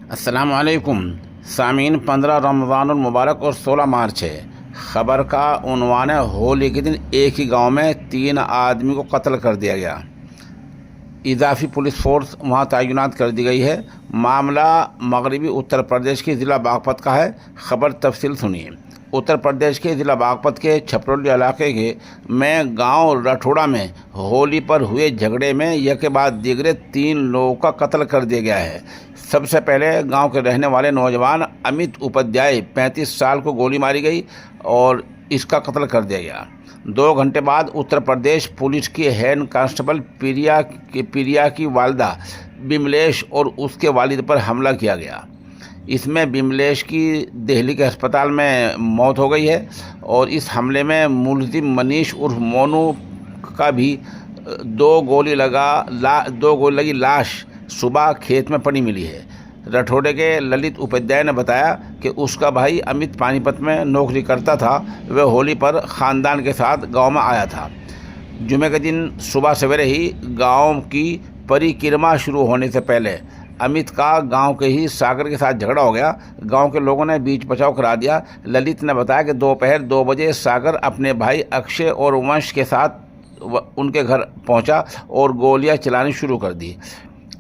अस्सलामुअलैकुम सामीन, 15 रमज़ानुल मुबारक और 16 मार्च है। ख़बर का उन्वान है, होली के दिन एक ही गांव में 3 आदमी को कत्ल कर दिया गया। इजाफी पुलिस फोर्स वहां तैनात कर दी गई है। मामला मगरबी उत्तर प्रदेश के ज़िला बागपत का है। ख़बर तफसील सुनिए। उत्तर प्रदेश के ज़िला बागपत के छपरौली इलाके के में गांव रठोड़ा में होली पर हुए झगड़े में एक के बाद दीगरे 3 लोगों का कत्ल कर दिया गया है। सबसे पहले गांव के रहने वाले नौजवान अमित उपाध्याय 35 साल को गोली मारी गई और इसका कत्ल कर दिया गया। 2 घंटे बाद उत्तर प्रदेश पुलिस की हेड कांस्टेबल प्रिया की वालिदा बिमलेश और उसके वालिद पर हमला किया गया। इसमें बिमलेश की दिल्ली के अस्पताल में मौत हो गई है और इस हमले में मुलजिम मनीष उर्फ मोनू का भी 2 गोली लगी लाश सुबह खेत में पड़ी मिली है। रठौड़े के ललित उपाध्याय ने बताया कि उसका भाई अमित पानीपत में नौकरी करता था। वह होली पर ख़ानदान के साथ गांव में आया था। जुमे के दिन सुबह सवेरे ही गांव की परिक्रमा शुरू होने से पहले अमित का गांव के ही सागर के साथ झगड़ा हो गया। गांव के लोगों ने बीच बचाव करा दिया। ललित ने बताया कि दोपहर 2 बजे सागर अपने भाई अक्षय और वंश के साथ उनके घर पहुंचा और गोलियां चलानी शुरू कर दी।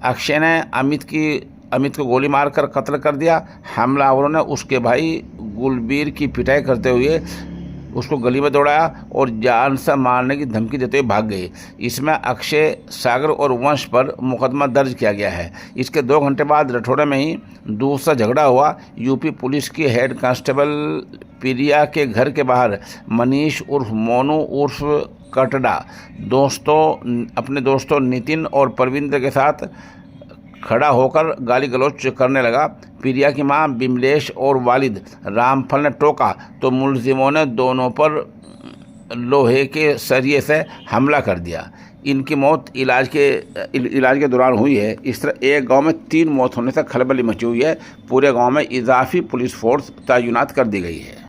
अक्षय ने अमित को गोली मारकर कत्ल कर दिया। हमलावरों ने उसके भाई गुलबीर की पिटाई करते हुए उसको गली में दौड़ाया और जान से मारने की धमकी देते हुए भाग गए। इसमें अक्षय, सागर और वंश पर मुकदमा दर्ज किया गया है। इसके 2 घंटे बाद रठौड़े में ही दूसरा झगड़ा हुआ। यूपी पुलिस की हेड कांस्टेबल प्रिया के घर के बाहर मनीष उर्फ मोनू उर्फ कटड़ा अपने दोस्तों नितिन और परविंद्र के साथ खड़ा होकर गाली गलौज करने लगा। प्रिया की मां बिमलेश और वालिद रामफल ने टोका तो मुलजिमों ने दोनों पर लोहे के सरिये से हमला कर दिया। इनकी मौत इलाज के दौरान हुई है। इस तरह एक गांव में 3 मौत होने से खलबली मची हुई है। पूरे गांव में इजाफी पुलिस फोर्स तैनात कर दी गई है।